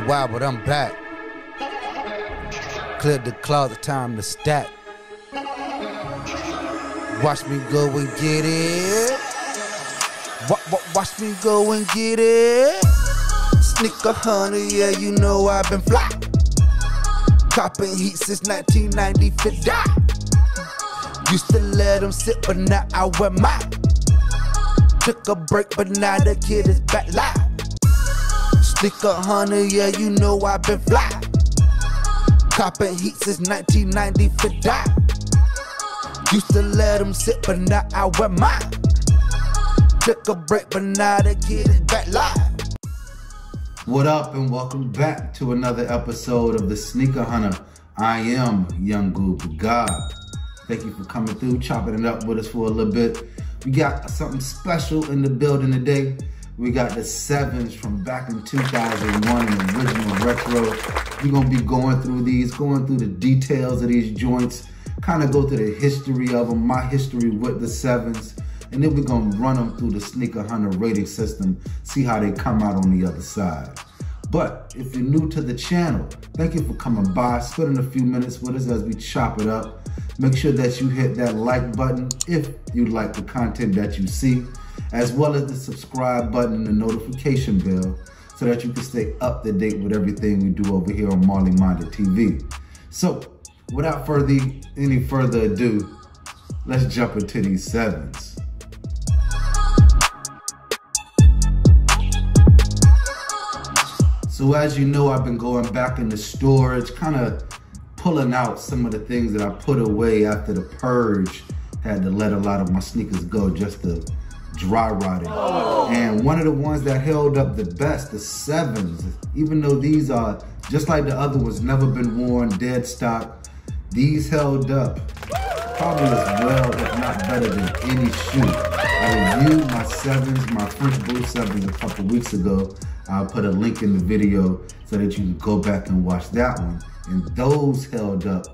while, but I'm back. Cleared the closet, time to stack. Watch me go and get it. Watch me go and get it. Sneaker hunter, yeah, you know I've been fly. Copping heat since 1990 for die. Used to let them sit, but now I wear mine. Took a break, but now the kid is back live. Sneaker hunter, yeah, you know I've been fly. Copping heat since 1990 for die. Used to let them sit, but now I wear mine. Took a break, but now the kid is back live. What up, and welcome back to another episode of the Sneaker Hunter. I am Young Goob God. Thank you for coming through, chopping it up with us for a little bit. We got something special in the building today. We got the 7s from back in 2001, an original retro. We're gonna be going through these, going through the details of these joints, kind of go through the history of them, my history with the 7s, and then we're gonna run them through the Sneaker Hunter rating system, see how they come out on the other side. But if you're new to the channel, thank you for coming by, spending a few minutes with us as we chop it up. Make sure that you hit that like button if you like the content that you see, as well as the subscribe button and the notification bell so that you can stay up to date with everything we do over here on Marleyminded TV. So without any further ado, let's jump into these 7s. So as you know, I've been going back into storage, kind of pulling out some of the things that I put away after the purge. Had to let a lot of my sneakers go just to dry rotting. And one of the ones that held up the best, the 7s, even though these are, just like the other ones, never been worn, dead stock, these held up probably as well, if not better than any shoe. I reviewed my 7s, my French Blue 7s a couple weeks ago. I'll put a link in the video so that you can go back and watch that one. And those held up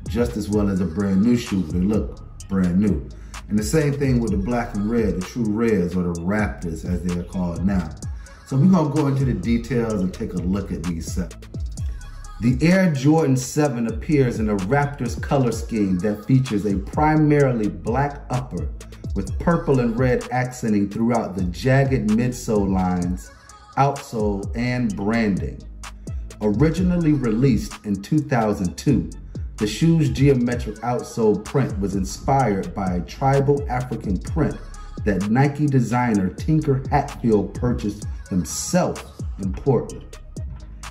just as well as a brand new shoe. They look brand new. And the same thing with the black and red, the true reds, or the Raptors as they are called now. So we're gonna go into the details and take a look at these 7. The Air Jordan 7 appears in a Raptors color scheme that features a primarily black upper with purple and red accenting throughout the jagged midsole lines, outsole, and branding. Originally released in 2002, the shoe's geometric outsole print was inspired by a tribal African print that Nike designer Tinker Hatfield purchased himself in Portland.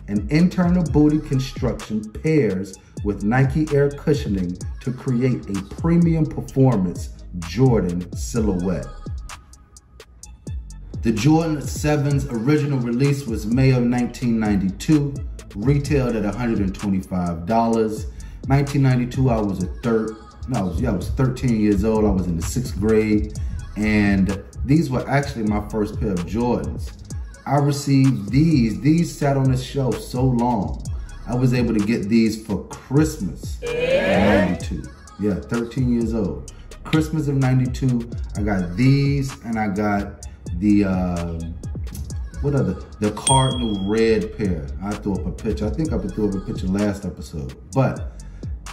An internal booty construction pairs with Nike Air cushioning to create a premium performance Jordan silhouette. The Jordan 7's original release was May of 1992, retailed at $125. 1992, I was 13 years old. I was in the 6th grade, and these were actually my first pair of Jordans. I received these sat on the shelf so long, I was able to get these for Christmas in 92. Yeah, 13 years old. Christmas of 92, I got these, and I got the, the cardinal red pair. I threw up a picture. I think I threw up a picture last episode. But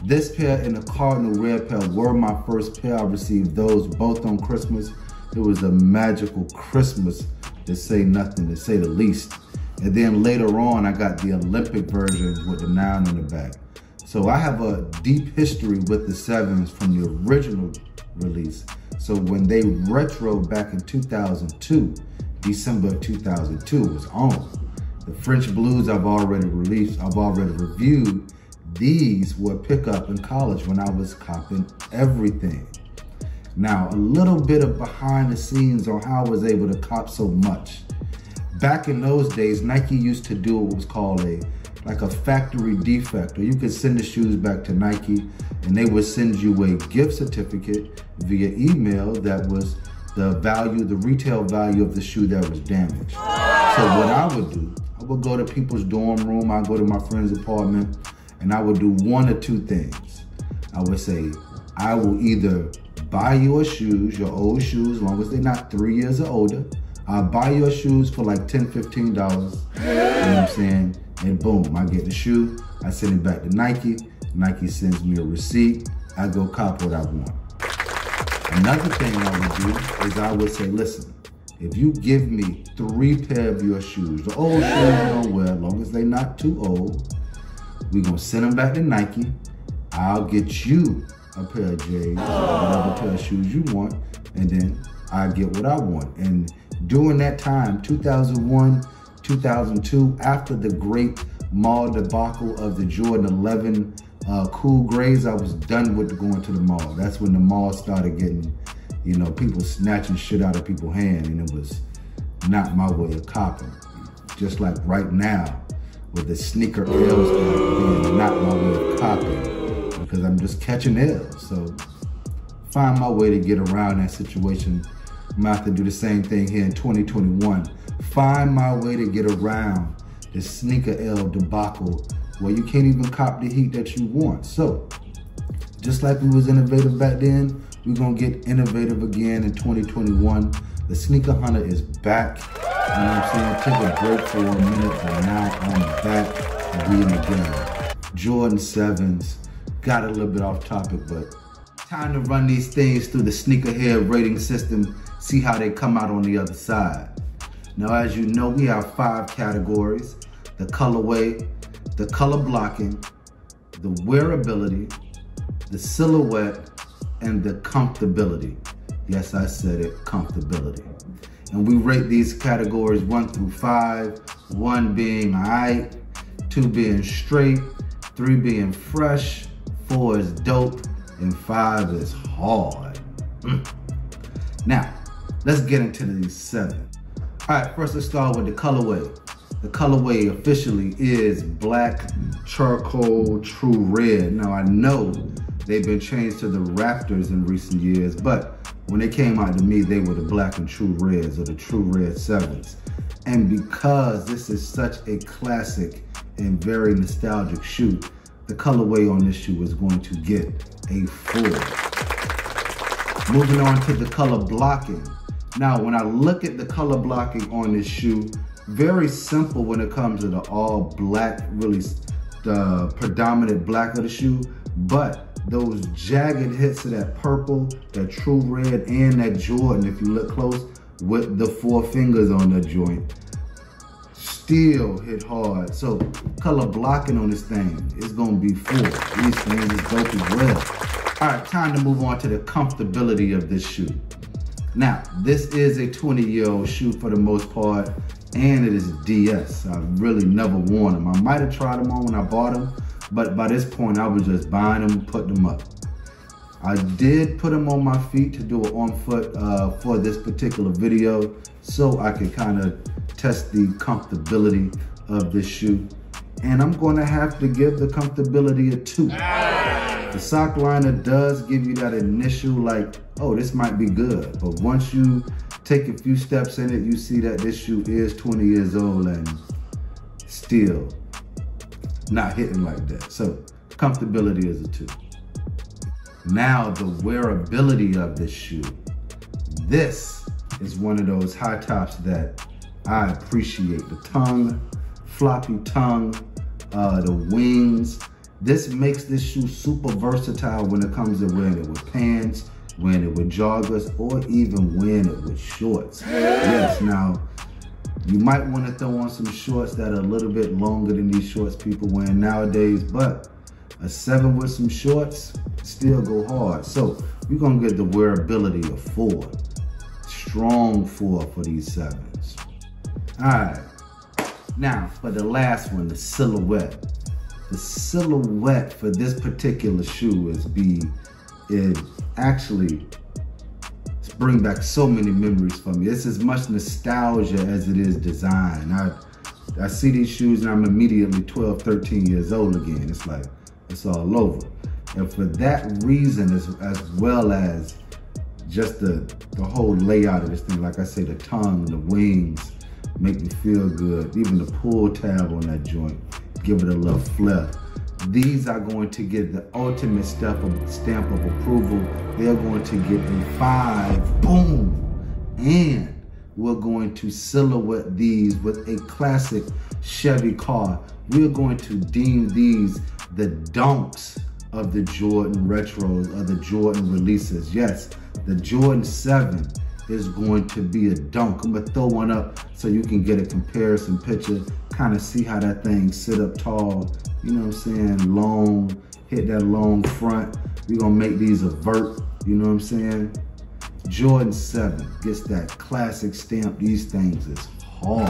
this pair and the cardinal red pair were my first pair. I received those both on Christmas. It was a magical Christmas, to say nothing, to say the least. And then later on, I got the Olympic versions with the 9 in the back. So I have a deep history with the 7s from the original release. So when they retro back in 2002, December of 2002 was on. The French Blues I've already reviewed. These were pickup in college when I was copping everything. Now, a little bit of behind the scenes on how I was able to cop so much. Back in those days, Nike used to do what was called a factory defect, or you could send the shoes back to Nike and they would send you a gift certificate via email that was the retail value of the shoe that was damaged. So what I would do, I would go to people's dorm room, I'd go to my friend's apartment, and I would do one or two things. I would say, I will either buy your shoes, your old shoes, as long as they're not 3 years or older. I'll buy your shoes for like $10, $15, you know what I'm saying? And boom, I get the shoe, I send it back to Nike, Nike sends me a receipt, I go cop what I want. Another thing I would do is I would say, listen, if you give me 3 pair of your shoes, the old shoes you don't wear, as long as they're not too old, we're gonna send them back to Nike, I'll get you a pair of J's, whatever pair of shoes you want, and then I get what I want. And during that time, 2001, 2002, after the great mall debacle of the Jordan 11 cool grays, I was done with going to the mall. That's when the mall started getting, you know, people snatching shit out of people's hands, and it was not my way of copping. Just like right now, with the sneaker L's being not my way of copping, because I'm just catching L's. So find my way to get around that situation. I'm gonna have to do the same thing here in 2021. Find my way to get around the sneaker L debacle where you can't even cop the heat that you want. So, just like we was innovative back then, we're gonna get innovative again in 2021. The Sneaker Hunter is back. You know what I'm saying? Take a break for a minute, but now I'm back. We in the game. Jordan 7s, got a little bit off topic, but time to run these things through the sneakerhead rating system, see how they come out on the other side. Now, as you know, we have 5 categories: the colorway, the color blocking, the wearability, the silhouette, and the comfortability. Yes, I said it, comfortability. And we rate these categories 1 through 5, 1 being alright, 2 being straight, 3 being fresh, 4 is dope, and 5 is hard. Now, let's get into these 7. All right, first let's start with the colorway. The colorway officially is black charcoal true red. Now I know they've been changed to the Raptors in recent years, but when they came out to me, they were the black and true reds, or the true red 7s. And because this is such a classic and very nostalgic shoe, the colorway on this shoe is going to get a 4. Moving on to the color blocking. Now, when I look at the color blocking on this shoe, very simple when it comes to the all black, really the predominant black of the shoe, but those jagged hits of that purple, that true red, and that Jordan, if you look close, with the 4 fingers on that joint, still hit hard. So color blocking on this thing is gonna be 4. These things is dope as well. All right, time to move on to the comfortability of this shoe. Now, this is a 20-year-old shoe for the most part, and it is DS. I've really never worn them. I might have tried them on when I bought them, but by this point, I was just buying them, putting them up. I did put them on my feet to do it on foot for this particular video, so I could kind of test the comfortability of this shoe. And I'm gonna have to give the comfortability a 2. The sock liner does give you that initial like, oh, this might be good. But once you take a few steps in it, you see that this shoe is 20 years old and still not hitting like that. So comfortability is a 2. Now the wearability of this shoe. This is one of those high tops that I appreciate. The tongue, floppy tongue, the wings. This makes this shoe super versatile when it comes to wearing it with pants, wearing it with joggers, or even wearing it with shorts. Yes, now, you might want to throw on some shorts that are a little bit longer than these shorts people wearing nowadays, but a 7 with some shorts still go hard. So we're gonna get the wearability of 4. Strong 4 for these 7s. All right, now for the last one, the silhouette. The silhouette for this particular shoe it actually bring back so many memories for me. It's as much nostalgia as it is design. I see these shoes and I'm immediately 12, 13 years old again. It's like, it's all over. And for that reason, as well as just the whole layout of this thing, like I say, the tongue, the wings, make me feel good. Even the pull tab on that joint, give it a little flair. These are going to get the ultimate stamp of approval. They're going to get a 5, boom. And we're going to silhouette these with a classic Chevy car. We're going to deem these the donks of the Jordan retros, or the Jordan releases. Yes, the Jordan 7 is going to be a dunk. I'm gonna throw one up so you can get a comparison picture, kind of see how that thing sit up tall, you know what I'm saying, long, hit that long front. We're gonna make these a vert, you know what I'm saying? Jordan 7 gets that classic stamp. These things is hard.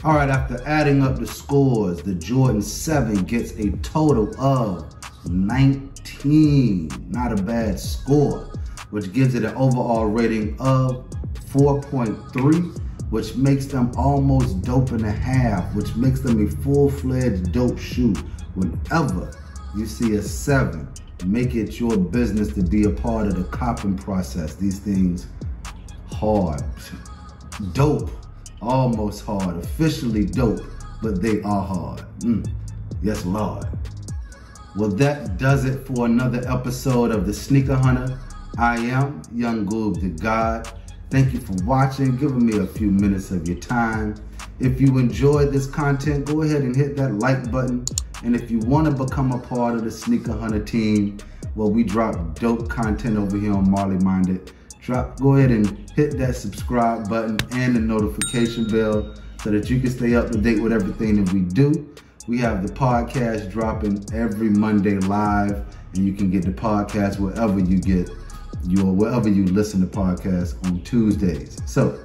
All right, after adding up the scores, the Jordan 7 gets a total of 19. Not a bad score, which gives it an overall rating of 4.3, which makes them almost dope and a half, which makes them a full-fledged dope shoe. Whenever you see a 7, make it your business to be a part of the copping process. These things hard, dope, almost hard, officially dope, but they are hard. Yes, Lord. Well, that does it for another episode of the Sneaker Hunter. I am Young Goob the God. Thank you for watching, giving me a few minutes of your time. If you enjoyed this content, go ahead and hit that like button. And if you want to become a part of the Sneaker Hunter team, well, we drop dope content over here on Marleyminded. Go ahead and hit that subscribe button and the notification bell so that you can stay up to date with everything that we do. We have the podcast dropping every Monday live, and you can get the podcast wherever you listen to podcasts on Tuesdays. So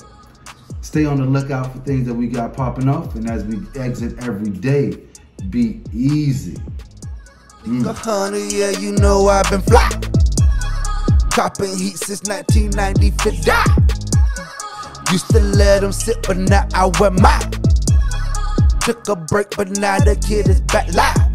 stay on the lookout for things that we got popping off, and as we exit every day, be easy. Honey, yeah, you know I've been fly. Copping heat since 1990 for die. Used to let them sit, but now I wear mine. Took a break, but now the kid is back live.